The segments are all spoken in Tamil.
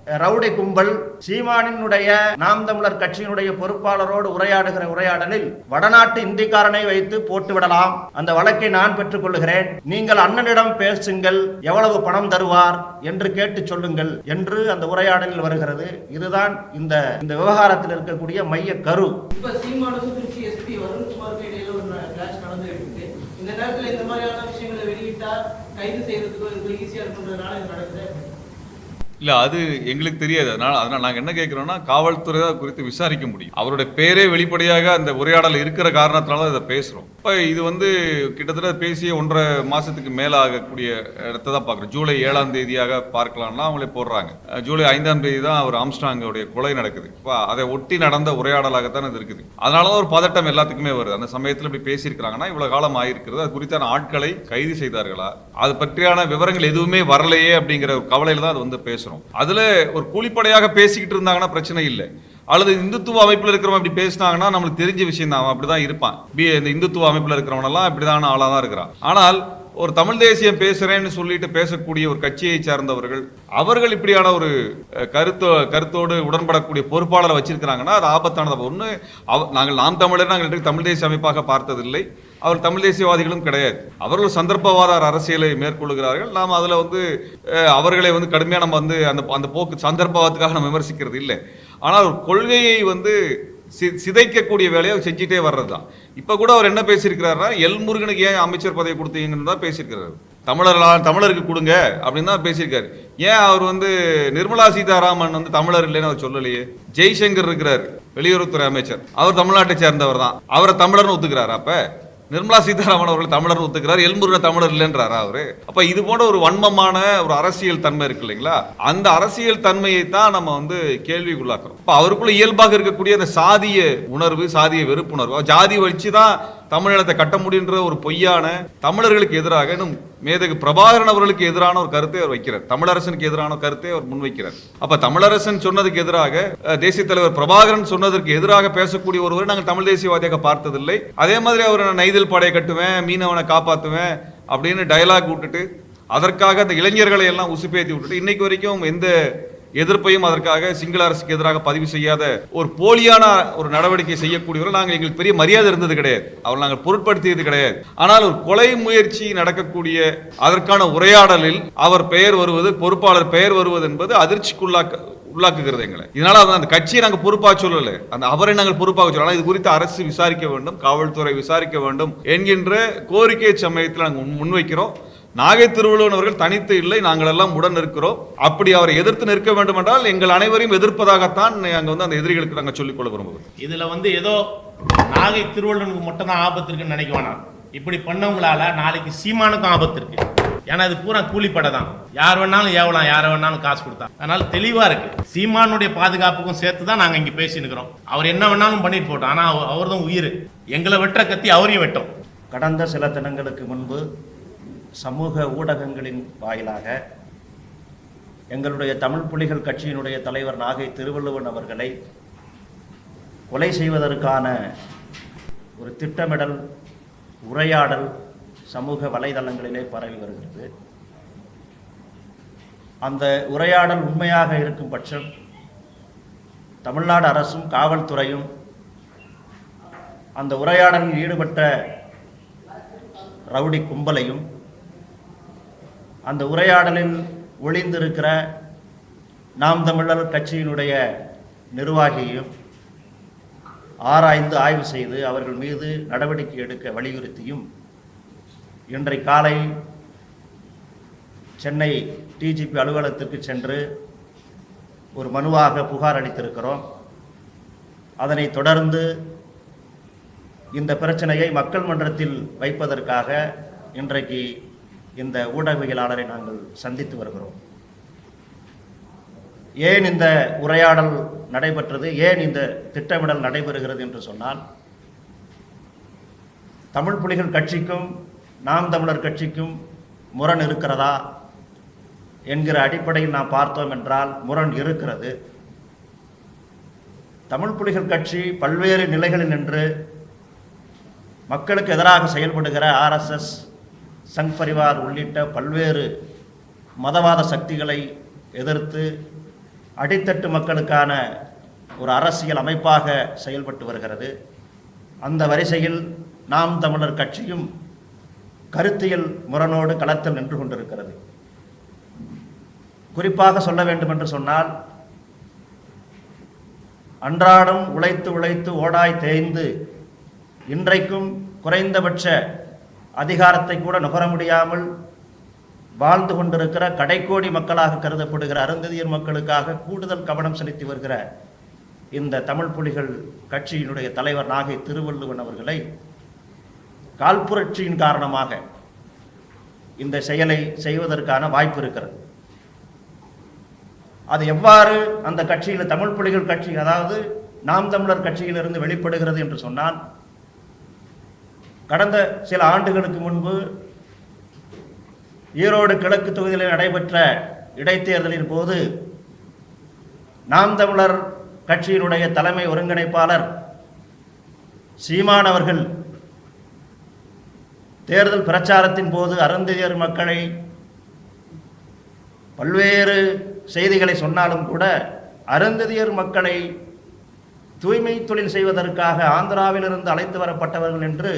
ரவுடி கும்பல் சீமானினுடைய நாம் தமிழர் கட்சியினுடைய பொறுப்பாளரோடு உரையாடுகிற உரையாடலில் வடநாட்டு இந்திக்காரனை வைத்து போட்டு விடலாம், அந்த வழக்கை நான் பெற்றுக் கொள்ளுகிறேன், நீங்கள் அண்ணனிடம் பேசுங்கள், எவ்வளவு பணம் தருவார் என்று கேட்டு சொல்லுங்கள் என்று அந்த உரையாடலில் வருகிறது. இதுதான் இந்த விவகாரத்தில் இருக்கக்கூடிய மைய கரு. இந்த நேரத்தில் இந்த மாதிரியான விஷயங்களை வெளியிட்டா கைது செய்யறதுக்கு ஈஸியா இருக்குன்றதுனால இது நடக்குது. இல்லை, அது எங்களுக்கு தெரியாது. அதனால் நாங்கள் என்ன கேட்குறோம்னா, காவல்துறை தான் குறித்து விசாரிக்க முடியும். அவருடைய பேரே வெளிப்படையாக அந்த உரையாடல் இருக்கிற காரணத்தினால இதை பேசுகிறோம். இப்போ இது கிட்டத்தட்ட பேசிய 1.5 மாதத்துக்கு மேலே ஆகக்கூடிய இடத்த தான் பார்க்குறோம். ஜூலை 7ஆம் தேதியாக பார்க்கலாம்னா அவங்களே போடுறாங்க. ஜூலை 5ஆம் தேதி தான் அவர் ஆம்ஸ்ட்ராங்கோடைய கொலை நடக்குது. இப்போ அதை ஒட்டி நடந்த உரையாடலாகத்தான் இது இருக்குது. அதனால தான் ஒரு பதட்டம் எல்லாத்துக்குமே வருது. அந்த சமயத்தில் இப்படி பேசியிருக்கிறாங்கன்னா இவ்வளோ காலம் ஆகிருக்கிறது, அது குறித்தான ஆட்களை கைது செய்தார்களா, அது பற்றியான விவரங்கள் எதுவுமே வரலையே அப்படிங்கிற ஒரு கவலையில் தான் அது பேசுகிறோம். அதுல ஒரு கூலிப்படையாக பேசிக்கிட்டு இருந்தாங்கன்னா பிரச்சனை இல்லை. அல்லது இந்துத்துவ அமைப்புல இருக்கிறவங்க அப்படி பேசினாங்கன்னா நம்மளுக்கு தெரிஞ்ச விஷயம் தான், அப்படிதான் இருப்பான். இந்த இந்துத்துவ அமைப்புல இருக்கிறவனெல்லாம் இப்படிதான் ஆளா தான் இருக்கிறான். ஆனால் ஒரு தமிழ் தேசியம் பேசுறேன்னு சொல்லிட்டு பேசக்கூடிய ஒரு கட்சியை சார்ந்தவர்கள் அவர்கள் இப்படியான ஒரு கருத்தோடு உடன்படக்கூடிய பொறுப்பாளரை வச்சிருக்கிறாங்கன்னா அது ஆபத்தானது. ஒன்று, நாங்கள் நாம் தமிழர் நாங்கள் தமிழ் தேசிய அமைப்பாக பார்த்ததில்லை. அவர் தமிழ் தேசியவாதிகளும் கிடையாது. அவர்கள் சந்தர்ப்பவாத அரசியலை மேற்கொள்கிறார்கள். நாம் அதில் அவர்களை கடுமையாக நம்ம அந்த போக்கு சந்தர்ப்பவாதத்துக்காக நம்ம விமர்சிக்கிறது இல்லை. ஆனால் ஒரு கொள்கையை சிதைக்கக்கூடிய வேலையை செஞ்சுட்டே வர்றது தான். இப்போ கூட அவர் என்ன பேசியிருக்கிறாருன்னா, எல்முருகனுக்கு ஏன் அமைச்சர் பதவி கொடுத்தீங்கன்னு தான் பேசியிருக்கிறாரு. தமிழருக்கு கொடுங்க அப்படின்னு தான் பேசியிருக்காரு. ஏன் அவர் நிர்மலா சீதாராமன் தமிழர் இல்லைன்னு அவர் சொல்லலையே? ஜெய்சங்கர் இருக்கிறார், வெளியுறவுத்துறை அமைச்சர், அவர் தமிழ்நாட்டை சேர்ந்தவர் தான். அவரை தமிழர்னு ஒத்துக்கிறார். அப்ப நிர்மலா சீதாராமன் அவர்கள் தமிழர் ஒத்துக்கிறார், எல்முருகன் தமிழர் இல்லைன்றாரா அவரு? அப்ப இது போன்ற ஒரு வன்மமான ஒரு அரசியல் தன்மை இருக்கு இல்லைங்களா? அந்த அரசியல் தன்மையை தான் நம்ம கேள்விக்குள்ளாக்குறோம். இப்ப அவருக்குள்ள இயல்பாக இருக்கக்கூடிய அந்த சாதிய உணர்வு, சாதிய வெறுப்புணர்வு, ஜாதி வச்சுதான் தமிழினத்தை கட்ட முடியுன்ற ஒரு பொய்யான தமிழர்களுக்கு எதிராக இன்னும் மேதகு பிரபாகரன் அவர்களுக்கு எதிரான ஒரு கருத்தை அவர் வைக்கிறார். தமிழரசனுக்கு எதிரான கருத்தை அவர் முன்வைக்கிறார். அப்ப தமிழரசன் சொன்னதுக்கு எதிராக தேசிய தலைவர் பிரபாகரன் சொன்னதற்கு எதிராக பேசக்கூடிய ஒருவரை நாங்கள் தமிழ் தேசியவாதியாக பார்த்ததில்லை. அதே மாதிரி அவர் நான் நெய்தல் படையை கட்டுவேன், மீனவனை காப்பாற்றுவேன் அப்படின்னு டயலாக் விட்டுட்டு அதற்காக அந்த இளைஞர்களை எல்லாம் உசுப்பேத்தி விட்டுட்டு இன்னைக்கு வரைக்கும் எந்த எதிர்ப்பையும் அதற்காக சிங்கள அரசுக்கு எதிராக பதிவு செய்யாத ஒரு போலியான ஒரு நடவடிக்கை செய்யக்கூடியவர்கள் நாங்கள் எங்களுக்கு பெரிய மரியாதை இருந்தது கிடையாது. அவர் நாங்கள் பொருட்படுத்தியது கிடையாது. ஆனால் ஒரு கொலை முயற்சி நடக்கக்கூடிய அதற்கான உரையாடலில் அவர் பெயர் வருவது, பொறுப்பாளர் பெயர் வருவது என்பது உள்ளாக்குகிறது எங்களை. இதனால அந்த கட்சியை நாங்கள் பொறுப்பாக சொல்லலை, அந்த அவரை நாங்கள் பொறுப்பாக சொல்லலாம். இது குறித்து அரசு விசாரிக்க வேண்டும், காவல்துறை விசாரிக்க வேண்டும் என்கின்ற கோரிக்கை சமயத்தில் நாங்கள் முன்வைக்கிறோம். நாகை திருவள்ளுவன் அவர்கள் தனித்து இல்லை, நாங்கள் எல்லாம் உடன் இருக்கிறோம். அப்படி அவரை எதிர்த்து நிற்க வேண்டும் என்றால் எங்கள் அனைவரையும் எதிர்ப்பதாகத்தான் அங்க அந்த எதிரிகளுக்கு நாங்கள் சொல்லிக் கொள்ள விரும்புகிறோம். இதுல ஏதோ நாகை திருவள்ளுவனுக்கு மட்டும் தான் ஆபத்து இருக்குன்னு நினைக்க வேணாம். இப்படி பண்ணவங்களால நாளைக்கு சீமானுக்கும் ஆபத்து இருக்கு. ஏன்னா இது பூரா கூலிப்படை தான். யார் வேணாலும் ஏவலாம், யாரை வேணாலும் காசு கொடுத்தா. அதனால தெளிவா இருக்கு. சீமானுடைய பாதுகாப்புக்கும் சேர்த்து தான் நாங்க இங்க பேசி இருக்கிறோம். அவர் என்ன வேணாலும் பண்ணிட்டு போட்டோம், ஆனா அவர் தான் உயிர். எங்களை வெட்டுற கத்தி அவரையும் வெட்டும். கடந்த சில தினங்களுக்கு முன்பு சமூக ஊடகங்களின் வாயிலாக எங்களுடைய தமிழ் புலிகள் கட்சியினுடைய தலைவர் நாகை திருவள்ளுவன் அவர்களை கொலை செய்வதற்கான ஒரு திட்டமிடல், உரையாடல் சமூக வலைதளங்களிலே பரவி வருகிறது. அந்த உரையாடல் உண்மையாக இருக்கும் பட்சம் தமிழ்நாடு அரசும் காவல்துறையும் அந்த உரையாடலில் ஈடுபட்ட ரவுடி கும்பலையும் அந்த உரையாடலில் ஒளிந்திருக்கிற நாம் தமிழர் கட்சியினுடைய நிர்வாகியையும் ஆராய்ந்து ஆய்வு செய்து அவர்கள் மீது நடவடிக்கை எடுக்க வலியுறுத்தியும் இன்றை காலை சென்னை டிஜிபி அலுவலகத்திற்கு சென்று ஒரு மனுவாக புகார் அளித்திருக்கிறோம். அதனை தொடர்ந்து இந்த பிரச்சனையை மக்கள் மன்றத்தில் வைப்பதற்காக இன்றைக்கு இந்த ஊடகவியலாளரை நாங்கள் சந்தித்து வருகிறோம். ஏன் இந்த உரையாடல் நடைபெற்றது, ஏன் இந்த திட்டமிடல் நடைபெறுகிறது என்று சொன்னால், தமிழ் புலிகள் கட்சிக்கும் நாம் தமிழர் கட்சிக்கும் முரண் இருக்கிறதா என்கிற அடிப்படையில் நாம் பார்த்தோம் என்றால் முரண் இருக்கிறது. தமிழ் புலிகள் கட்சி பல்வேறு நிலைகளில் நின்று மக்களுக்கு எதிராக செயல்படுகிற RSS, சங் பரிவார் உள்ளிட்ட பல்வேறு மதவாத சக்திகளை எதிர்த்து அடித்தட்டு மக்களுக்கான ஒரு அரசியல் அமைப்பாக செயல்பட்டு வருகிறது. அந்த வரிசையில் நாம் தமிழர் கட்சியும் கருத்தியல் முரணோடு களத்தில் நின்று கொண்டிருக்கிறது. குறிப்பாக சொல்ல வேண்டும் என்று சொன்னால், அன்றாடம் உழைத்து உழைத்து ஓடாய் தேய்ந்து இன்றைக்கும் குறைந்தபட்ச அதிகாரத்தை கூட நுகர முடியாமல் வாழ்ந்து கொண்டிருக்கிற கடைக்கோடி மக்களாக கருதப்படுகிற அருந்ததியர் மக்களுக்காக கூடுதல் கவனம் செலுத்தி வருகிற இந்த தமிழ் புலிகள் கட்சியினுடைய தலைவர் நாகை திருவள்ளுவன் அவர்களை காழ்ப்புரட்சியின் காரணமாக இந்த செயலை செய்வதற்கான வாய்ப்பு இருக்கிறது. அது எவ்வாறு அந்த கட்சியில் தமிழ் புலிகள் கட்சி, அதாவது நாம் தமிழர் கட்சியிலிருந்து வெளிப்படுகிறது என்று சொன்னால், கடந்த சில ஆண்டுகளுக்கு முன்பு ஈரோடு கிழக்கு தொகுதியில் நடைபெற்ற இடைத்தேர்தலின் போது நாம் தமிழர் கட்சியினுடைய தலைமை ஒருங்கிணைப்பாளர் சீமான் அவர்கள் தேர்தல் பிரச்சாரத்தின் போது அருந்ததியர் மக்களை பல்வேறு செய்திகளை சொன்னாலும் கூட அருந்ததியர் மக்களை தூய்மை தொழில் செய்வதற்காக ஆந்திராவிலிருந்து அழைத்து வரப்பட்டவர்கள் என்று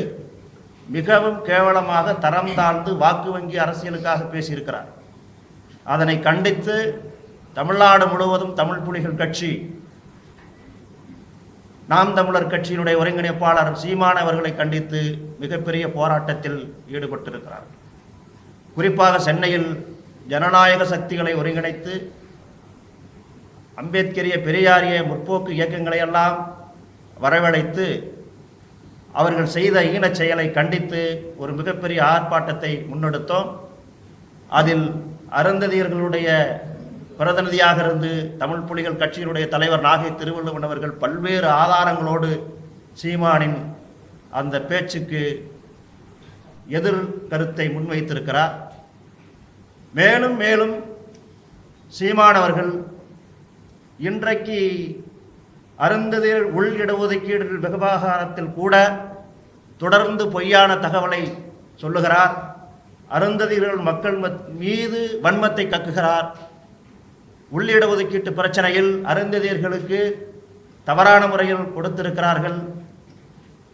மிகவும் கேவலமாக தரம் தாழ்ந்து வாக்கு வங்கி அரசியலுக்காக பேசியிருக்கிறார். அதனை கண்டித்து தமிழ்நாடு முழுவதும் தமிழ் புலிகள் கட்சி நாம் தமிழர் கட்சியினுடைய ஒருங்கிணைப்பாளர் சீமான் அவர்களை கண்டித்து மிகப்பெரிய போராட்டத்தில் ஈடுபட்டிருக்கிறார். குறிப்பாக சென்னையில் ஜனநாயக சக்திகளை ஒருங்கிணைத்து அம்பேத்கரிய பெரியாரிய முற்போக்கு இயக்கங்களை எல்லாம் வரவழைத்து அவர்கள் செய்த ஈனச் செயலை கண்டித்து ஒரு மிகப்பெரிய ஆர்ப்பாட்டத்தை முன்னெடுத்தோம். அதில் அருந்ததியர்களுடைய பிரதிநிதியாக இருந்து தமிழ் புலிகள் கட்சியினுடைய தலைவர் நாகை திருவள்ளுவன் அவர்கள் பல்வேறு ஆதாரங்களோடு சீமானின் அந்த பேச்சுக்கு எதிர் கருத்தை முன்வைத்திருக்கிறார். மேலும் மேலும் சீமான் அவர்கள் இன்றைக்கு அருந்ததியர் உள் இடஒதுக்கீடு விவகாரத்தில் கூட தொடர்ந்து பொய்யான தகவலை சொல்லுகிறார். அருந்ததியர்கள் மக்கள் மீது வன்மத்தை கக்குகிறார். உள்ளிட ஒதுக்கீட்டு பிரச்சனையில் அருந்ததியர்களுக்கு தவறான முறையில் கொடுத்திருக்கிறார்கள்,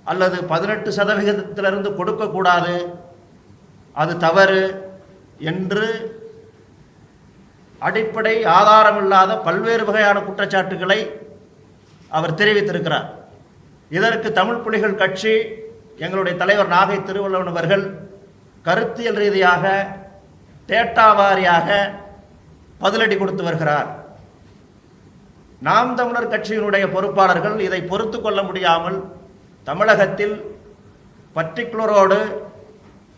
அல்லது 18% கொடுக்கக்கூடாது, அது தவறு என்று அடிப்படை ஆதாரமில்லாத பல்வேறு வகையான குற்றச்சாட்டுகளை அவர் தெரிவித்திருக்கிறார். இதற்கு தமிழ் புலிகள் கட்சி, எங்களுடைய தலைவர் நாகை திருவள்ளுவன் அவர்கள் கருத்தியல் ரீதியாக டேட்டா வாரியாக பதிலடி கொடுத்து வருகிறார். நாம் தமிழர் கட்சியினுடைய பொறுப்பாளர்கள் இதை பொறுத்து கொள்ள முடியாமல் தமிழகத்தில் பர்டிகுலரோடு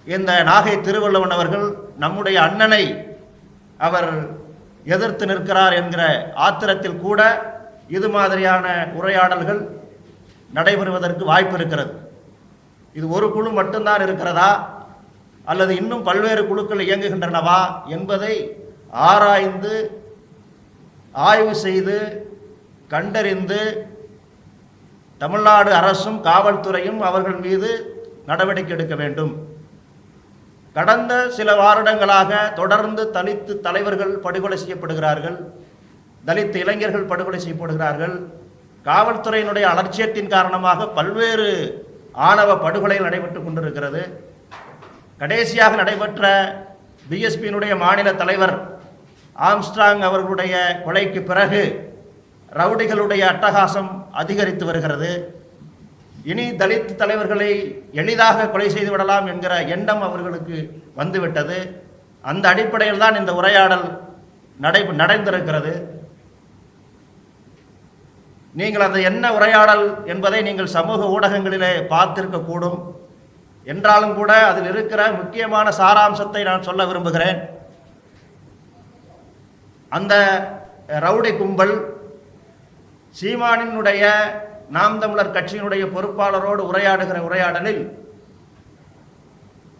இந்த நாகை திருவள்ளுவன் அவர்கள் நம்முடைய அண்ணனை அவர் எதிர்த்து நிற்கிறார் என்கிற ஆத்திரத்தில் கூட இது மாதிரியான உரையாடல்கள் நடைபெறுவதற்கு வாய்ப்பு இருக்கிறது. இது ஒரு குழு மட்டும்தான் இருக்கிறதா அல்லது இன்னும் பல்வேறு குழுக்கள் இயங்குகின்றனவா என்பதை ஆராய்ந்து ஆய்வு செய்து கண்டறிந்து தமிழ்நாடு அரசும் காவல்துறையும் அவர்கள் மீது நடவடிக்கை எடுக்க வேண்டும். கடந்த சில வருடங்களாக தொடர்ந்து தலித்து தலைவர்கள் படுகொலை செய்யப்படுகிறார்கள், தலித் இளைஞர்கள் படுகொலை செய்யப்படுகிறார்கள். காவல்துறையினுடைய அலட்சியத்தின் காரணமாக பல்வேறு ஆணவ படுகொலைகள் நடைபெற்று கொண்டிருக்கிறது. கடைசியாக நடைபெற்ற பிஎஸ்பியினுடைய மாநில தலைவர் ஆம்ஸ்ட்ராங் அவர்களுடைய கொலைக்கு பிறகு ரவுடிகளுடைய அட்டகாசம் அதிகரித்து வருகிறது. இனி தலித் தலைவர்களை எளிதாக கொலை செய்து விடலாம் என்கிற எண்ணம் அவர்களுக்கு வந்துவிட்டது. அந்த அடிப்படையில் தான் இந்த உரையாடல் நடந்திருக்கிறது. நீங்கள் அந்த என்ன உரையாடல் என்பதை நீங்கள் சமூக ஊடகங்களிலே பார்த்திருக்கக்கூடும். என்றாலும் கூட அதில் இருக்கிற முக்கியமான சாராம்சத்தை நான் சொல்ல விரும்புகிறேன். அந்த ரவுடி கும்பல் சீமானினுடைய நாம் தமிழர் கட்சியினுடைய பொறுப்பாளரோடு உரையாடுகிற உரையாடலில்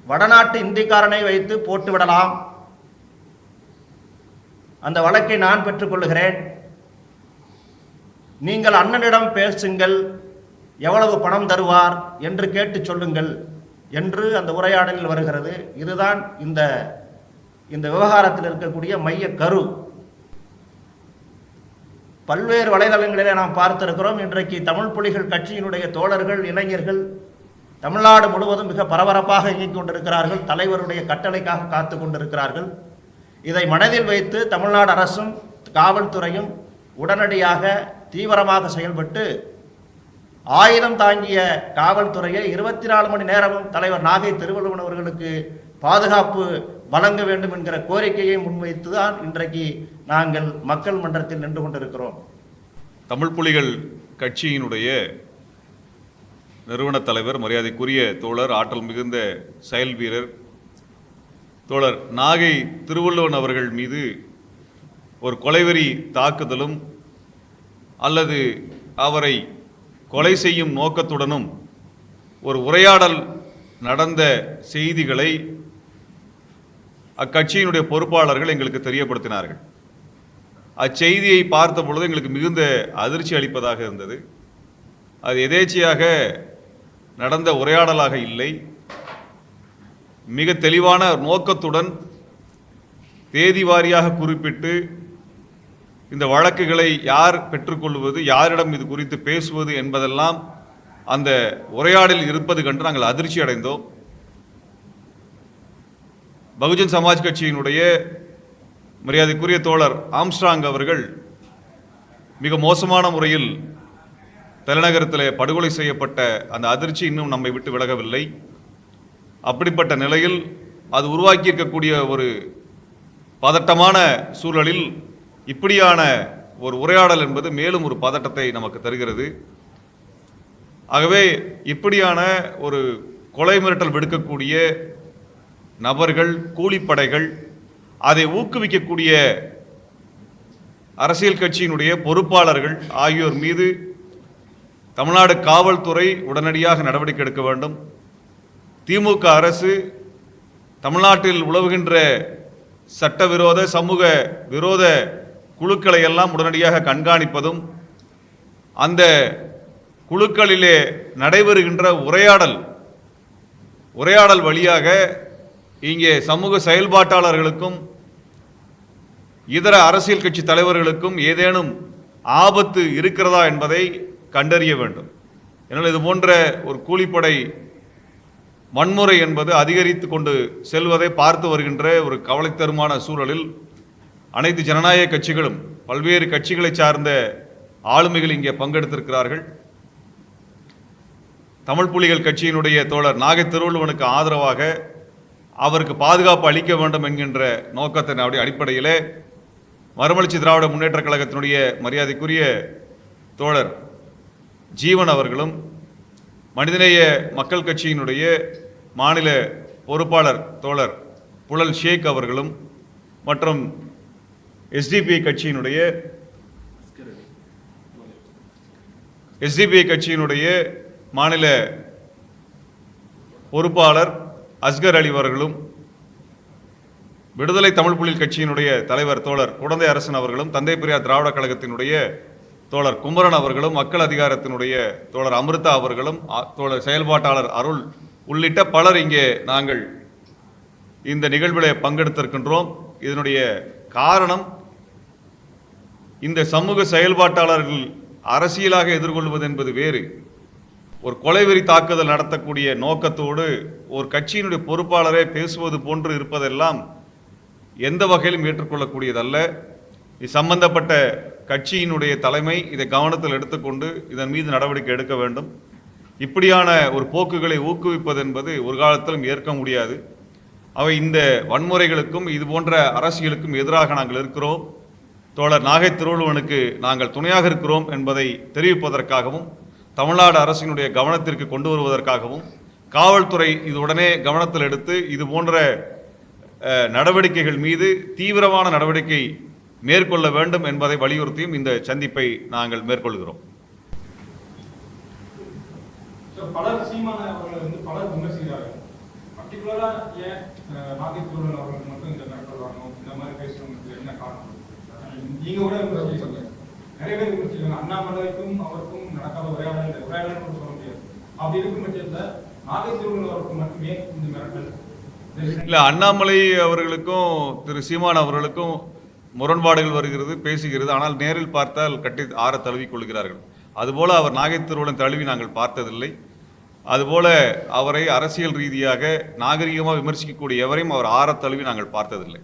வடநாட்டு இந்திக்காரனை வைத்து போட்டுவிடலாம், அந்த வழக்கை நான் பெற்றுக்கொள்கிறேன், நீங்கள் அண்ணனிடம் பேசுங்கள், எவ்வளவு பணம் தருவார் என்று கேட்டு சொல்லுங்கள் என்று அந்த உரையாடலில் வருகிறது. இதுதான் இந்த விவகாரத்தில் இருக்கக்கூடிய மைய கரு. பல்வேறு வலைதளங்களிலே நாம் பார்த்திருக்கிறோம். இன்றைக்கு தமிழ் புலிகள் கட்சியினுடைய தோழர்கள், இளைஞர்கள் தமிழ்நாடு முழுவதும் மிக பரபரப்பாக இயங்கிக் கொண்டிருக்கிறார்கள். தலைவருடைய கட்டளைக்காக காத்து கொண்டிருக்கிறார்கள். இதை மனதில் வைத்து தமிழ்நாடு அரசும் காவல்துறையும் உடனடியாக தீவிரமாக செயல்பட்டு ஆயுதம் தாங்கிய காவல்துறையை 24 மணி நேரமும் தலைவர் நாகை திருவள்ளுவன் அவர்களுக்கு பாதுகாப்பு வழங்க வேண்டும் என்கிற கோரிக்கையை முன்வைத்துதான் இன்றைக்கு நாங்கள் மக்கள் மன்றத்தில் நின்று கொண்டிருக்கிறோம். தமிழ் புலிகள் கட்சியினுடைய நிறுவன தலைவர், மரியாதைக்குரிய தோழர், ஆற்றல் மிகுந்த செயல் வீரர் தோழர் நாகை திருவள்ளுவன் அவர்கள் மீது ஒரு கொலைவெறி தாக்குதலும் அல்லது அவரை கொலை செய்யும் நோக்கத்துடனும் ஒரு உரையாடல் நடந்த செய்திகளை அக்கட்சியினுடைய பொறுப்பாளர்கள் எங்களுக்கு தெரியப்படுத்தினார்கள். அச்செய்தியை பார்த்த பொழுது எங்களுக்கு மிகுந்த அதிர்ச்சி அளிப்பதாக இருந்தது. அது எதேச்சையாக நடந்த உரையாடலாக இல்லை, மிக தெளிவான நோக்கத்துடன் தேதி வாரியாக குறிப்பிட்டு இந்த வழக்குகளை யார் பெற்றுக்கொள்வது, யாரிடம் இது குறித்து பேசுவது என்பதெல்லாம் அந்த உரையாடலில் இருப்பது கண்டு நாங்கள் அதிர்ச்சி அடைந்தோம். பகுஜன் சமாஜ் கட்சியினுடைய மரியாதைக்குரிய தோழர் ஆம்ஸ்ட்ராங் அவர்கள் மிக மோசமான முறையில் தலைநகரத்தில் படுகொலை செய்யப்பட்ட அந்த அதிர்ச்சி இன்னும் நம்மை விட்டு விலகவில்லை. அப்படிப்பட்ட நிலையில் அது உருவாக்கியிருக்கக்கூடிய ஒரு பதட்டமான சூழலில் இப்படியான ஒரு உரையாடல் என்பது மேலும் ஒரு பதட்டத்தை நமக்கு தருகிறது. ஆகவே இப்படியான ஒரு கொலை மிரட்டல் விடுக்கக்கூடிய நபர்கள், கூலிப்படைகள், அதை ஊக்குவிக்கக்கூடிய அரசியல் கட்சியினுடைய பொறுப்பாளர்கள் ஆகியோர் மீது தமிழ்நாடு காவல்துறை உடனடியாக நடவடிக்கை எடுக்க வேண்டும். திமுக அரசு தமிழ்நாட்டில் உலவுகின்ற சட்டவிரோத, சமூக விரோத குழுக்களை எல்லாம் உடனடியாக கண்காணிப்பதும், அந்த குழுக்களிலே நடைபெறுகின்ற உரையாடல் வழியாக இங்கே சமூக செயல்பாட்டாளர்களுக்கும் இதர அரசியல் கட்சி தலைவர்களுக்கும் ஏதேனும் ஆபத்து இருக்கிறதா என்பதை கண்டறிய வேண்டும். ஏனால் இது போன்ற ஒரு கூலிப்படை வன்முறை என்பது அதிகரித்து கொண்டு செல்வதை பார்த்து வருகின்ற ஒரு கவலைத்தருமான சூழலில் அனைத்து ஜனநாயக கட்சிகளும், பல்வேறு கட்சிகளை சார்ந்த ஆளுமைகள் இங்கே பங்கெடுத்திருக்கிறார்கள். தமிழ் புலிகள் கட்சியினுடைய தோழர் நாகை திருவள்ளுவனுக்கு ஆதரவாக அவருக்கு பாதுகாப்பு அளிக்க வேண்டும் என்கின்ற நோக்கத்தின் அடிப்படையிலே மறுமலர்ச்சி திராவிட முன்னேற்ற கழகத்தினுடைய மரியாதைக்குரிய தோழர் ஜீவன் அவர்களும், மனிதநேய மக்கள் கட்சியினுடைய மாநில பொறுப்பாளர் தோழர் புழல் ஷேக் அவர்களும் மற்றும் எஸ்டிபிஐ கட்சியினுடைய மாநில பொறுப்பாளர் அஸ்கர் அலி அவர்களும், விடுதலை தமிழ் புலிகள் கட்சியினுடைய தலைவர் தோழர் குடந்தை அரசன் அவர்களும், தந்தை பெரியார் திராவிட கழகத்தினுடைய தோழர் குமரன் அவர்களும், மக்கள் அதிகாரத்தினுடைய தோழர் அமிர்தா அவர்களும், தோழர் செயல்பாட்டாளர் அருள் உள்ளிட்ட பலர் இங்கே நாங்கள் இந்த நிகழ்வில் பங்கெடுத்திருக்கின்றோம். இதனுடைய காரணம், இந்த சமூக செயல்பாட்டாளர்கள் அரசியலாக எதிர்கொள்வது என்பது வேறு. ஒரு கொலைவெறி தாக்குதல் நடத்தக்கூடிய நோக்கத்தோடு ஒரு கட்சியினுடைய பொறுப்பாளரே பேசுவது போன்று இருப்பதெல்லாம் எந்த வகையிலும் ஏற்றுக்கொள்ளக்கூடியதல்ல. இது சம்பந்தப்பட்ட கட்சியினுடைய தலைமை இதை கவனத்தில் எடுத்துக்கொண்டு இதன் மீது நடவடிக்கை எடுக்க வேண்டும். இப்படியான ஒரு போக்குகளை ஊக்குவிப்பது என்பது ஒரு காலத்திலும் ஏற்க முடியாது. அவை இந்த வன்முறைகளுக்கும் இது போன்ற அரசியலுக்கும் எதிராக நாங்கள் இருக்கிறோம். தோழர் நாகை திருவள்ளுவனுக்கு நாங்கள் துணையாக இருக்கிறோம் என்பதை தெரிவிப்பதற்காகவும், தமிழ்நாடு அரசினுடைய கவனத்திற்கு கொண்டு வருவதற்காகவும், காவல்துறை இது உடனே கவனத்தில் எடுத்து இது போன்ற நடவடிக்கைகள் மீது தீவிரமான நடவடிக்கை மேற்கொள்ள வேண்டும் என்பதை வலியுறுத்தியும் இந்த சந்திப்பை நாங்கள் மேற்கொள்கிறோம். பலர் சீமான அவர்களை பலர் விமர்சிக்கிறார்கள். பர்டிகுலரா ஏன் நாகை திருவள்ளுவன் அவர்களுக்கு மட்டும் இந்த மிரட்டல் வரணும், இந்த மாதிரி பேசணும்னு என்ன காரணம்? நீங்க கூட நிறைய பேர் விமர்சிக்கிறாங்க. அண்ணாமலைக்கும் அவருக்கும் நடக்காத உரையாடல் சொல்ல முடியாது. அப்படி இருக்கும் பட்சத்துல நாகை திருவள்ளுவன் அவருக்கு மட்டுமே இந்த மிரட்டல் இல்லை, அண்ணாமலை அவர்களுக்கும் திரு சீமான் அவர்களுக்கும் முரண்பாடுகள் வருகிறது, பேசுகிறது. ஆனால் நேரில் பார்த்தால் கட்டி ஆற தழுவிக் கொள்கிறார்கள். அதுபோல அவர் நாகை திருவள்ளுவன் தழுவி நாங்கள் பார்த்ததில்லை. அதுபோல அவரை அரசியல் ரீதியாக நாகரிகமாக விமர்சிக்கக்கூடிய எவரையும் அவர் ஆற தழுவி நாங்கள் பார்த்ததில்லை.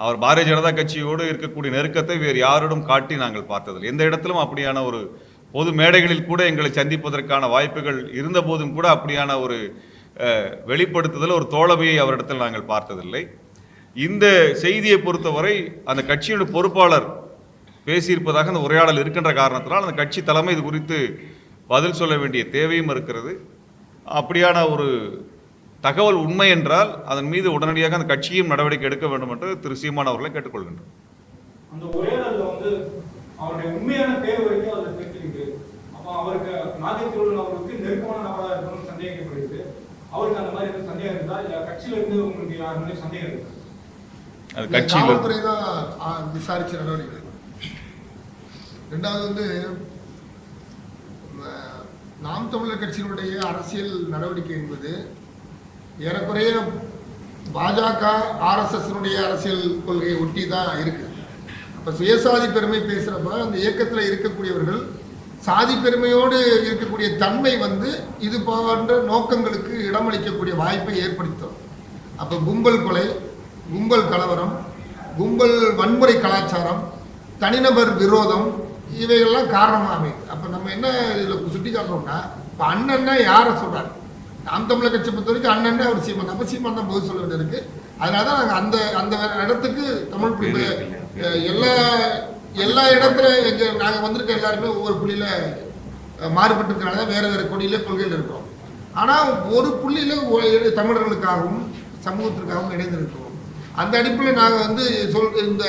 அவர் பாரதிய ஜனதா கட்சியோடு இருக்கக்கூடிய நெருக்கத்தை வேறு யாரிடம் காட்டி நாங்கள் பார்த்ததில்லை. எந்த இடத்திலும் அப்படியான ஒரு பொது மேடைகளில் கூட எங்களை சந்திப்பதற்கான வாய்ப்புகள் இருந்த போதும் கூட அப்படியான ஒரு வெளிப்படுத்துதல், ஒரு தோழமையை அவரிடத்தில் நாங்கள் பார்த்ததில்லை. இந்த செய்தியை பொறுத்தவரை அந்த கட்சியுடைய பொறுப்பாளர் பேசியிருப்பதாக அந்த உரையாடல் இருக்கின்ற காரணத்தினால் அந்த கட்சி தலைமை இது குறித்து பதில் சொல்ல வேண்டிய தேவையும் இருக்கிறது. அப்படியான ஒரு தகவல் உண்மை என்றால் அதன் மீது உடனடியாக அந்த கட்சியும் நடவடிக்கை எடுக்க வேண்டும் என்று திரு சீமான் அவர்களை கேட்டுக்கொள்கின்றோம். அந்த உரையாடலில் வந்து அவருடைய உண்மையான பேர் வரைக்கும் அதில் தெரிஞ்சிருக்கு. அப்போ அவருக்கு நாகை திருவள்ளுவன் அவருக்கு நெருக்கமான நபராக இருக்கணும்னு சந்தேகிக்கப்படுகிறது. அவருக்கு அந்த மாதிரி எதுவும் சந்தேகம் இருந்தா இல்லை கட்சியில இருந்து உங்களுக்கு யாருமே சந்தேகம் இருக்கு? அது காவல்துறை தான் விசாரிச்ச நடவடிக்கை. ரெண்டாவது வந்து நாம் தமிழர் கட்சியினுடைய அரசியல் நடவடிக்கை என்பது ஏறக்குறைய பாஜக ஆர்எஸ்எஸ்னுடைய அரசியல் கொள்கையை ஒட்டி தான் இருக்கு. அப்போ சுயசாதி பெருமை பேசுகிறப்ப அந்த இயக்கத்தில் இருக்கக்கூடியவர்கள் சாதி பெருமையோடு இருக்கக்கூடிய தன்மை வந்து இது போன்ற நோக்கங்களுக்கு இடமளிக்கக்கூடிய வாய்ப்பை ஏற்படுத்தும். அப்போ கும்பல் கொலை, கும்பல் கலவரம், கும்பல் வன்முறை கலாச்சாரம், தனிநபர் விரோதம் இவைகள்லாம் காரணமாக அமையுது. அப்போ நம்ம என்ன இதில் சுட்டி காட்டுறோம்னா, இப்போ அண்ணன்னா யாரை சொல்கிறார்? நாம் தமிழர் கட்சி பொறுத்த வரைக்கும் அண்ணன் அவர் சீமான். அப்போ சீமான் தான் பதில் சொல்ல வேண்டியிருக்கு. அதனால தான் நாங்கள் அந்த அந்த இடத்துக்கு தமிழ் எல்லா இடத்துல நாங்கள் வந்திருக்க எல்லாருமே ஒவ்வொரு புள்ளியில் மாறுபட்டிருக்கிறனால தான் வேறு வேறு கொடியில கொள்கையில் இருக்கிறோம். ஆனால் ஒரு புள்ளியில் தமிழர்களுக்காகவும் சமூகத்திற்காகவும் இணைந்திருக்கிறோம். அந்த அடிப்படையில் நாங்கள் வந்து இந்த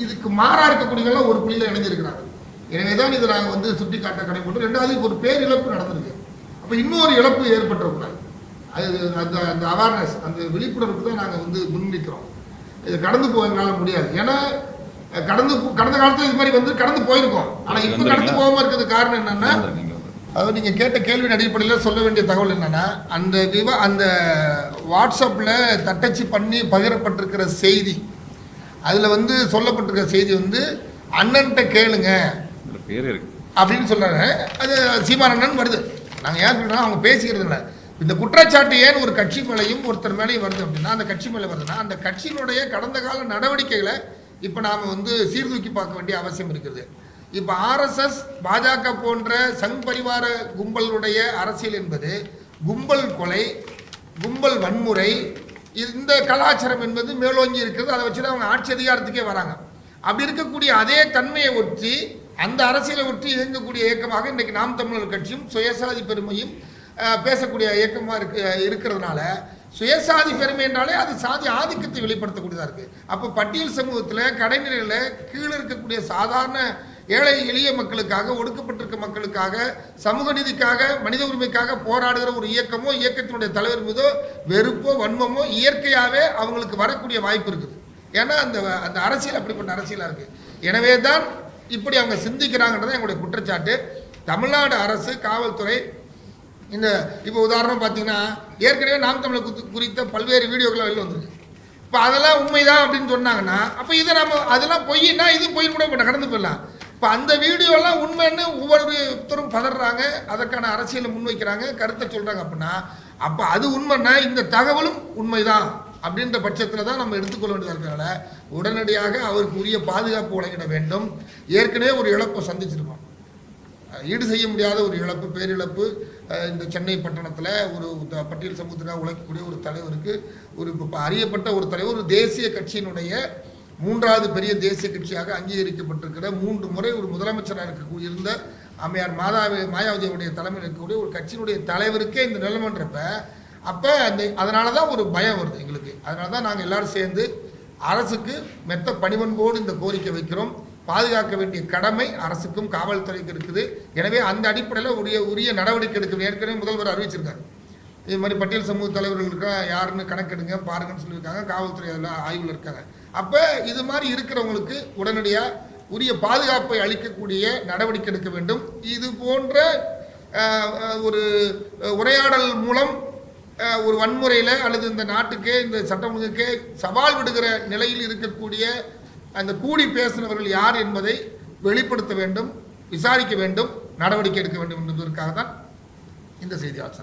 இதுக்கு மாறாக இருக்கக்கூடியவங்களாம் ஒரு புள்ளியில் இணைஞ்சிருக்கிறாங்க. எனவே தான் இதை நாங்கள் வந்து சுட்டி காட்ட கடைபோட்டு. ரெண்டாவது ஒரு பேரிழப்பு நடந்திருக்கு. அப்போ இன்னொரு இழப்பு ஏற்பட்டுறக்கூடாது. அது அந்த அந்த அவேர்னஸ், அந்த விழிப்புணர்வுக்கு தான் நாங்கள் வந்து முன்னிக்கிறோம். இது கடந்து போகிறதுனால முடியாது. ஏன்னா கடந்த காலத்தில் இது மாதிரி வந்து கடந்து போயிருக்கோம். ஆனால் இப்போ கடந்து போகாமல் இருக்கிறது காரணம் என்னன்னா, அதாவது நீங்கள் கேட்ட கேள்வியின் அடிப்படையில் சொல்ல வேண்டிய தகவல் என்னன்னா, அந்த வாட்ஸ்அப்பில் தட்டச்சு பண்ணி பகிரப்பட்டிருக்கிற செய்தி, அதில் வந்து சொல்லப்பட்டிருக்கிற செய்தி வந்து அண்ணன்ட்ட கேளுங்க அப்படின்னு சொல்கிறாங்க. அது சீமான் அண்ணன் வருது. நாங்கள் ஏன் சொல்கிறோம், அவங்க பேசிக்கிறது இல்லை. இந்த குற்றச்சாட்டு ஏன் ஒரு கட்சி மேலேயும் ஒருத்தர் மேலேயும் வருது அப்படின்னா, அந்த கட்சி மேலே வருதுன்னா அந்த கட்சியினுடைய கடந்த கால நடவடிக்கைகளை இப்போ நாம் வந்து சீர்தூக்கி பார்க்க வேண்டிய அவசியம் இருக்குது. இப்போ ஆர்எஸ்எஸ், பாஜக போன்ற சங் பரிவார கும்பலுடைய அரசியல் என்பது கும்பல் கொலை, கும்பல் வன்முறை, இந்த கலாச்சாரம் என்பது மேலோங்கி இருக்கிறது. அதை வச்சு தான் அவங்க ஆட்சி அதிகாரத்துக்கே வராங்க. அப்படி இருக்கக்கூடிய அதே தன்மையை ஒற்றி அந்த அரசியலை ஒற்றி இயங்கக்கூடிய இயக்கமாக இன்றைக்கு நாம் தமிழர் கட்சியும் சுயசாதி பெருமையும் பேசக்கூடிய இயக்கமாக இருக்கிறதுனால, சுயசாதி பெருமை என்றாலே அது சாதி ஆதிக்கத்தை வெளிப்படுத்தக்கூடியதாக இருக்குது. அப்போ பட்டியல் சமூகத்தில் கடைநிலையில் கீழே இருக்கக்கூடிய சாதாரண ஏழை எளிய மக்களுக்காக, ஒடுக்கப்பட்டிருக்க மக்களுக்காக, சமூக நீதிக்காக, மனித உரிமைக்காக போராடுகிற ஒரு இயக்கமோ இயக்கத்தினுடைய தலைவர் மீதோ வெறுப்போ வன்மமோ இயற்கையாகவே அவங்களுக்கு வரக்கூடிய வாய்ப்பு இருக்குது. ஏன்னா அந்த அந்த அரசியல் அப்படிப்பட்ட அரசியலாக இருக்குது. எனவே தான் இப்படி அவங்க சிந்திக்கிறாங்கன்றதான் எங்களுடைய குற்றச்சாட்டு. தமிழ்நாடு அரசு, காவல்துறை இந்த இப்போ உதாரணம் பார்த்தீங்கன்னா, ஏற்கனவே நாம் தமிழர் குறித்த பல்வேறு வீடியோக்களை வெளில வந்துருக்கு. இப்போ அதெல்லாம் உண்மைதான் அப்படின்னு சொன்னாங்கன்னா, அப்போ இதை நம்ம அதெல்லாம் பொய்னா இது பொய் கூட கடந்து போயிடலாம். இப்போ அந்த வீடியோலாம் உண்மைன்னு ஒவ்வொருத்தரும் பதறாங்க, அதற்கான அரசியலை முன்வைக்கிறாங்க, கருத்தை சொல்கிறாங்க. அப்படின்னா அப்போ அது உண்மைன்னா இந்த தகவலும் உண்மைதான் அப்படின்ற பட்சத்தில் தான் நம்ம எடுத்துக்கொள்ள வேண்டியதாக இருக்கிறனால உடனடியாக அவருக்கு உரிய பாதுகாப்பு வழங்கிட வேண்டும். ஏற்கனவே ஒரு இழப்பை சந்திச்சிருக்கோம், ஈடு செய்ய முடியாத ஒரு இழப்பு, பேரிழப்பு. இந்த சென்னை பட்டணத்தில் ஒரு பட்டியல் சமூகத்துக்காக உழைக்கக்கூடிய ஒரு தலைவருக்கு, ஒரு அறியப்பட்ட ஒரு தலைவர், ஒரு தேசிய கட்சியினுடைய 3வது பெரிய தேசிய கட்சியாக அங்கீகரிக்கப்பட்டிருக்கிற 3 முறை ஒரு முதலமைச்சராக இருந்த அம்மையார் மாயாவதியுடைய தலைமையில் இருக்கக்கூடிய ஒரு கட்சியினுடைய தலைவருக்கே இந்த நிலைமைன்றப்ப அப்போ அதனால தான் ஒரு பயம் வருது எங்களுக்கு. அதனால தான் நாங்கள் எல்லாரும் சேர்ந்து அரசுக்கு மெத்த பணிவன்போடு இந்த கோரிக்கை வைக்கிறோம். பாதுகாக்க வேண்டிய கடமை அரசுக்கும் காவல்துறைக்கு இருக்குது. எனவே அந்த அடிப்படையில் உரிய நடவடிக்கை எடுக்க ஏற்கனவே முதல்வர் அறிவிச்சிருக்காரு. இது மாதிரி பட்டியல் சமூக தலைவர்களுக்கு யாருன்னு கணக்கெடுங்க பாருங்கன்னு சொல்லியிருக்காங்க. காவல்துறை அதில் ஆய்வில் இருக்காங்க. அப்போ இது மாதிரி இருக்கிறவங்களுக்கு உடனடியாக உரிய பாதுகாப்பை அளிக்கக்கூடிய நடவடிக்கை எடுக்க வேண்டும். இது போன்ற ஒரு உரையாடல் மூலம் ஒரு வன்முறையில் அல்லது இந்த நாட்டுக்கே, இந்த சட்டம் ஒழுங்குக்கே சவால் விடுகிற நிலையில் இருக்கக்கூடிய அந்த கூடி பேசினவர்கள் யார் என்பதை வெளிப்படுத்த வேண்டும், விசாரிக்க வேண்டும், நடவடிக்கை எடுக்க வேண்டும் என்பதற்காக தான் இந்த செய்தி ஆட்சி.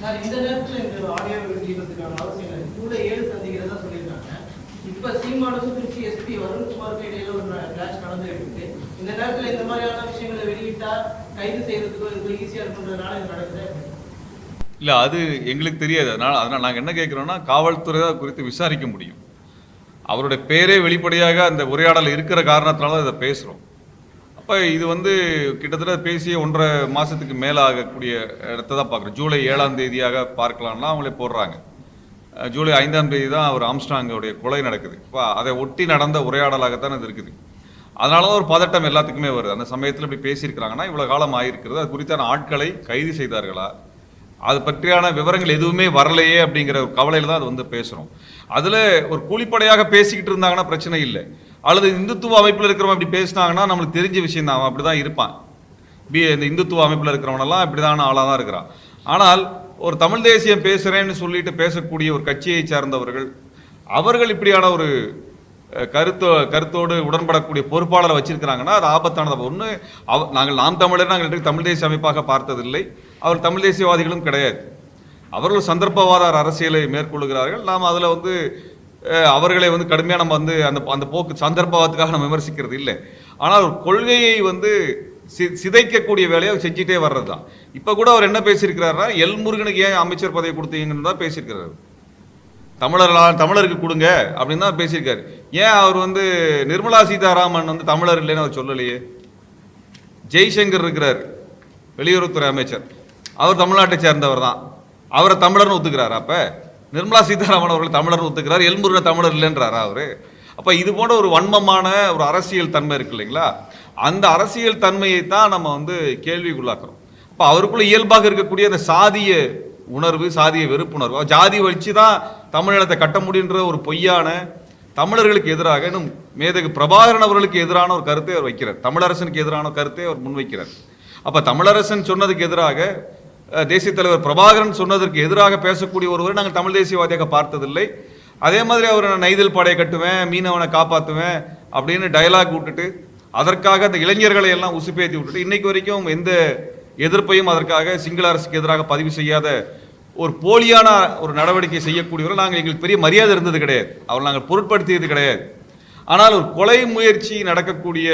நான் இந்த நேரத்தில் இந்த ஆடியோ வெளியிடுறதுக்கான அவசியம் இல்லை. ஜூலை 7 சந்திக்கிறதா சொல்லியிருக்காங்க. இப்ப சீமானுக்கும் திருச்சி எஸ்பி வருண்குமாருக்கு இடையில ஒரு கிளாஷ் நடந்துட்டு இருக்கு. இந்த நேரத்தில் இந்த மாதிரியான விஷயங்களை வெளியிட்டா கைது செய்யறதுக்கோ இதுக்கு ஈஸியா இருக்குன்றதுனால இது நடக்குது. இல்லை, அது எங்களுக்கு தெரியாது. அதனால் நாங்கள் என்ன கேட்குறோன்னா, காவல்துறை தான் குறித்து விசாரிக்க முடியும். அவருடைய பேரே வெளிப்படையாக அந்த உரையாடல் இருக்கிற காரணத்தினால தான் இதை பேசுகிறோம். அப்போ இது வந்து கிட்டத்தட்ட பேசிய 1.5 மாதத்துக்கு மேலே ஆகக்கூடிய இடத்த தான் பார்க்குறோம். ஜூலை 7ஆம் தேதியாக பார்க்கலாம்னா அவங்களே போடுறாங்க. ஜூலை 5ஆம் தேதி தான் அவர் ஆம்ஸ்ட்ராங்கோடைய கொலை நடக்குது. இப்போ அதை ஒட்டி நடந்த உரையாடலாகத்தான் இது இருக்குது. அதனால தான் ஒரு பதட்டம் எல்லாத்துக்குமே வருது. அந்த சமயத்தில் இப்படி பேசியிருக்கிறாங்கன்னா இவ்வளோ காலம் ஆகிருக்கிறது, அது குறித்தான ஆட்களை கைது செய்தார்களா, அது பற்றியான விவரங்கள் எதுவுமே வரலையே அப்படிங்கிற ஒரு கவலையில் தான் அது வந்து பேசுகிறோம். அதில் ஒரு கூலிப்படையாக பேசிக்கிட்டு இருந்தாங்கன்னா பிரச்சனை இல்லை. அல்லது இந்துத்துவ அமைப்பில் இருக்கிறவங்க அப்படி பேசினாங்கன்னா நம்மளுக்கு தெரிஞ்ச விஷயம் தான், அவன் அப்படி தான் இருப்பான். இந்த இந்துத்துவ அமைப்பில் இருக்கிறவனெல்லாம் இப்படி தான் ஆளாக தான் இருக்கிறான். ஆனால் ஒரு தமிழ் தேசியம் பேசுகிறேன்னு சொல்லிட்டு பேசக்கூடிய ஒரு கட்சியை சார்ந்தவர்கள் அவர்கள் இப்படியான ஒரு கருத்தோடு உடன்படக்கூடிய பொறுப்பாளரை வச்சிருக்கிறாங்கன்னா அது ஆபத்தானது. ஒன்று, நாம் தமிழர் நாங்கள் தமிழ் தேசிய அமைப்பாக பார்த்ததில்லை. அவர் தமிழ் தேசியவாதிகளும் கிடையாது. அவர்கள் சந்தர்ப்பவாத அரசியலை மேற்கொள்கிறார்கள். நாம் அதில் வந்து அவர்களை வந்து கடுமையாக நம்ம வந்து அந்த போக்கு சந்தர்ப்பவாதத்துக்காக நம்ம விமர்சிக்கிறது இல்லை. ஆனால் ஒரு கொள்கையை வந்து சிதைக்கக்கூடிய வேலையை செஞ்சுட்டே வர்றது தான். இப்போ கூட அவர் என்ன பேசியிருக்கிறாருன்னா, எல்முருகனுக்கு ஏன் அமைச்சர் பதவி கொடுத்தீங்கன்னு தான் பேசியிருக்கிறாரு. தமிழருக்கு கொடுங்க அப்படின்னு தான் பேசியிருக்காரு. ஏன் அவர் வந்து நிர்மலா சீதாராமன் வந்து தமிழர் இல்லைன்னு அவர் சொல்லலையே? ஜெய்சங்கர் இருக்கிறார், வெளியுறவுத்துறை அமைச்சர், அவர் தமிழ்நாட்டை சேர்ந்தவர் தான். அவரை தமிழர்னு ஒத்துக்கிறார். அப்போ நிர்மலா சீதாராமன் அவர்கள் தமிழர்னு ஒத்துக்கிறார், எல்முருகன் தமிழர் இல்லைன்றாரா அவரு? அப்போ இது போன்ற ஒரு வன்மமான ஒரு அரசியல் தன்மை இருக்கு இல்லைங்களா? அந்த அரசியல் தன்மையை தான் நம்ம வந்து கேள்விக்குள்ளாக்குறோம். அப்போ அவருக்குள்ள இயல்பாக இருக்கக்கூடிய அந்த சாதிய உணர்வு, சாதிய வெறுப்புணர்வு, ஜாதி வச்சு தான் தமிழினத்தை கட்ட முடியுன்ற ஒரு பொய்யான தமிழர்களுக்கு எதிராக இன்னும் மேதகு பிரபாகரன் அவர்களுக்கு எதிரான ஒரு கருத்தை அவர் வைக்கிறார். தமிழரசனுக்கு எதிரான கருத்தை அவர் முன்வைக்கிறார். அப்போ தமிழரசன் சொன்னதுக்கு எதிராக, தேசிய தலைவர் பிரபாகரன் சொன்னதற்கு எதிராக பேசக்கூடிய ஒருவரை நாங்கள் தமிழ் தேசியவாதியாக பார்த்ததில்லை. அதே மாதிரி அவர் நைதல் படையை கட்டுவேன், மீனவனை காப்பாற்றுவேன் அப்படின்னு டயலாக் விட்டுட்டு அதற்காக அந்த இளைஞர்களை எல்லாம் உசுப்பேற்றி விட்டுட்டு இன்னைக்கு வரைக்கும் எந்த எதிர்ப்பையும் அதற்காக சிங்கள அரசுக்கு எதிராக பதிவு செய்யாத ஒரு போலியான ஒரு நடவடிக்கை செய்யக்கூடியவர்கள் நாங்கள் எங்களுக்கு பெரிய மரியாதை இருந்தது கிடையாது, அவர் நாங்கள் பொருட்படுத்தியது கிடையாது. ஆனால் ஒரு கொலை முயற்சி நடக்கக்கூடிய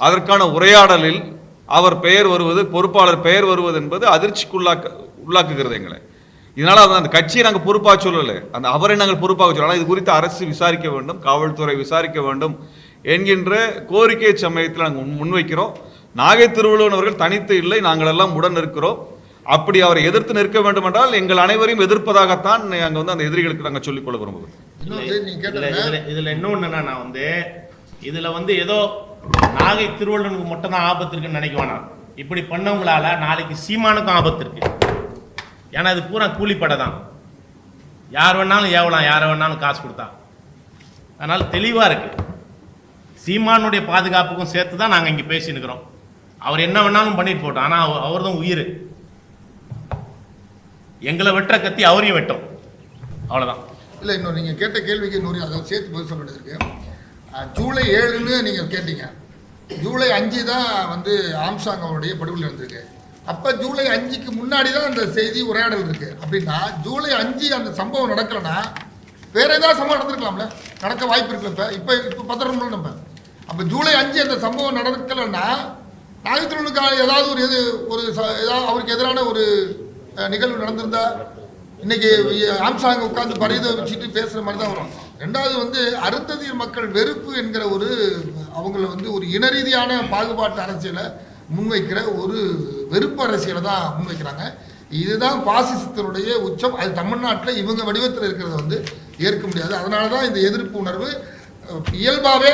அதற்கான உரையாடலில் அவர் பெயர் வருவது, பொறுப்பாளர் பெயர் வருவது என்பது அதிர்ச்சிக்கு உள்ளாக்குகிறது எங்களை. இதனால அந்த கட்சியை நாங்கள் பொறுப்பாக சொல்லலை, அந்த அவரை நாங்கள் பொறுப்பாக சொல்லலாம். இது குறித்து அரசு விசாரிக்க வேண்டும், காவல்துறை விசாரிக்க வேண்டும் என்கின்ற கோரிக்கை சமயத்தில் நாங்கள் முன்வைக்கிறோம். நாகை திருவள்ளுவன் அவர்கள் தனித்து இல்லை, நாங்கள் எல்லாம் உடன் இருக்கிறோம். அப்படி அவரை எதிர்த்து நிற்க வேண்டும் என்றால் எங்கள் அனைவரையும் எதிர்ப்பதாகத்தான் நாங்கள் வந்து அந்த எதிரிகளுக்கு நாங்கள் சொல்லிக் கொள்ள விரும்புகிறோம். இதுல இன்னொன்னு நான் வந்து இதுல வந்து ஏதோ நாகை திருவள்ளுவனுக்கு மட்டும் தான் ஆபத்து இருக்குன்னு நினைக்க வேணாம். இப்படி பண்ணவங்களால நாளைக்கு சீமானுக்கும் ஆபத்து இருக்கு. ஏன்னா இது பூரா கூலிப்படை தான். யார் வேணாலும் ஏவலாம், யாரை வேணாலும் காசு கொடுத்தா. அதனால தெளிவா இருக்கு. சீமானுடைய பாதுகாப்புக்கும் சேர்த்து தான் நாங்கள் இங்கே பேசினுக்கிறோம். அவர் என்ன வேணாலும் பண்ணிட்டு போட்டோம், ஆனால் அவர் தான் உயிர். எங்களை வெட்டுற கத்தி அவரையும் வெட்டும், அவ்வளோதான். இல்லை, இன்னும் நீங்கள் கேட்ட கேள்விக்கு இன்னொரு அதை சேர்த்து பதில் சொல்ல வேண்டியது இருக்கு. ஜூலை 7ன்னு நீங்கள் கேட்டீங்க. ஜூலை 5 தான் வந்து ஆம்ஸ்ட்ராங் அவருடைய படுகொலை நடந்திருக்கு. அப்போ ஜூலை 5க்கு முன்னாடி தான் அந்த செய்தி உரையாடல் இருக்கு. அப்படின்னா ஜூலை 5 அந்த சம்பவம் நடக்கலைன்னா வேற ஏதாவது சம்பவம் நடந்திருக்கலாம்ல, நடக்க வாய்ப்பு இருக்குல்ல. இப்போ பத்திரம் நம்ம அப்போ ஜூலை 5 அந்த சம்பவம் நடக்கலைன்னா நாகத்திற்கு ஏதாவது ஏதாவது அவருக்கு எதிரான ஒரு நிகழ்வு நடந்திருந்தா இன்னைக்கு ஆம்ஸ்ட்ராங் உட்கார்ந்து பரிதவிச்சுட்டு பேசுகிற மாதிரி தான் வரும். ரெண்டாவது வந்து அருந்ததியர் மக்கள் வெறுப்பு என்கிற அவங்கள வந்து ஒரு இன ரீதியான பாகுபாட்டு அரசியலை முன்வைக்கிற ஒரு வெறுப்பு அரசியலை தான் முன்வைக்கிறாங்க. இதுதான் பாசிசத்தினுடைய உச்சம். அது தமிழ்நாட்டில் இவங்க வடிவத்தில் இருக்கிறத வந்து ஏற்க முடியாது. அதனால தான் இந்த எதிர்ப்பு உணர்வு இயல்பாகவே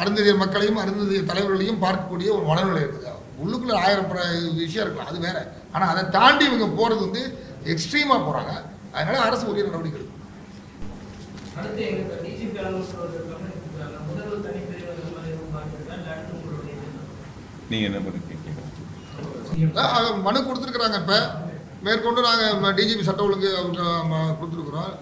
அருந்ததியர் மக்களையும் அருந்ததியர் தலைவர்களையும் பார்க்கக்கூடிய ஒரு மனநிலை இருக்குது. உள்ளுக்குள்ள 1000 விஷயம் இருக்கலாம், அது வேற. ஆனால் அதை தாண்டி இவங்க போகிறது வந்து எக்ஸ்ட்ரீமாக போகிறாங்க. அதனால அரசு உரிய நடவடிக்கை எடுக்கும். நீங்கள் என்ன பண்ணிருக்கீங்க? மனு கொடுத்துருக்குறாங்க. இப்போ மேற்கொண்டு நாங்கள் டிஜிபி சட்ட ஒழுங்கு கொடுத்துருக்குறோம்.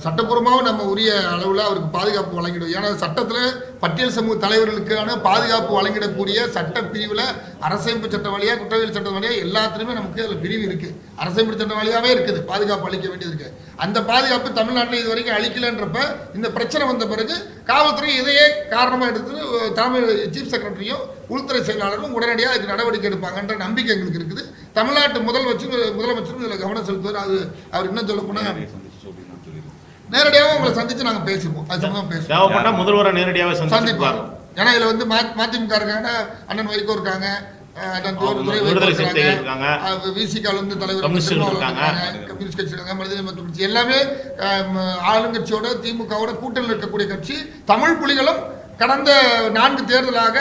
சட்டப்பூர்வமாகவும் நம்ம உரிய அளவில் அவருக்கு பாதுகாப்பு வழங்கிடும். ஏன்னா சட்டத்தில் பட்டியல் சமூக தலைவர்களுக்கான பாதுகாப்பு வழங்கிடக்கூடிய சட்ட பிரிவில் அரசமைப்பு சட்டம் வழியாக குற்றவியல் சட்டம் வழியாக எல்லாத்துலேயுமே நமக்கு அதில் பிரிவு இருக்குது. அரசமைப்பு சட்டம் வழியாகவே இருக்குது பாதுகாப்பு அளிக்க வேண்டியது இருக்குது. அந்த பாதுகாப்பு தமிழ்நாட்டில் இது வரைக்கும் அளிக்கலைன்றப்ப இந்த பிரச்சனை வந்த பிறகு காவல்துறை இதையே காரணமாக எடுத்து தலைமை சீஃப் செக்ரட்டரியும் உள்துறை செயலாளரும் உடனடியாக அதுக்கு நடவடிக்கை எடுப்பாங்கன்ற நம்பிக்கை எங்களுக்கு இருக்குது. தமிழ்நாட்டு முதலமைச்சரும் இதில் கவனம் செலுத்துவார். அது அவர் இன்னும் சொல்ல போனால் நேரடியாக உங்களை சந்திச்சு நாங்கள் பேசுவோம். அது சம்பந்தமாக பேசுவோம். தேவைப்பட்டா முதல்வரை நேரடியாக சந்திப்பாங்க. ஏன்னா இதில் வந்து மதிமுக இருக்காங்க, அண்ணன் வைகோ இருக்காங்க, விசிகால வந்து தலைவர் கம்யூனிஸ்ட் கட்சி இருக்காங்க, மனித மக்கள் கட்சி எல்லாமே ஆளுங்கட்சியோட திமுகவோட கூட்டணியில் இருக்கக்கூடிய கட்சி. தமிழ் புலிகளும் கடந்த 4 தேர்தலாக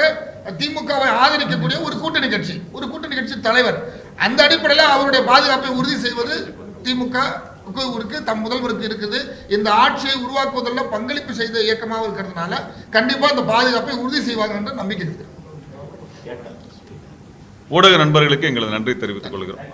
திமுகவை ஆதரிக்கக்கூடிய ஒரு கூட்டணி கட்சி தலைவர். அந்த அடிப்படையில் அவருடைய பாதுகாப்பை உறுதி செய்வது திமுக தம் முதல்வருக்கு இருக்குது. இந்த ஆட்சியை உருவாக்குவதில் பங்களிப்பு செய்த இயக்கமாக இருக்கிறதுனால கண்டிப்பாக இந்த பாதுகாப்பை உறுதி செய்வாங்க என்ற நம்பிக்கை இருக்கு. ஊடக நண்பர்களுக்கு எங்களது நன்றி தெரிவித்துக் கொள்கிறோம்.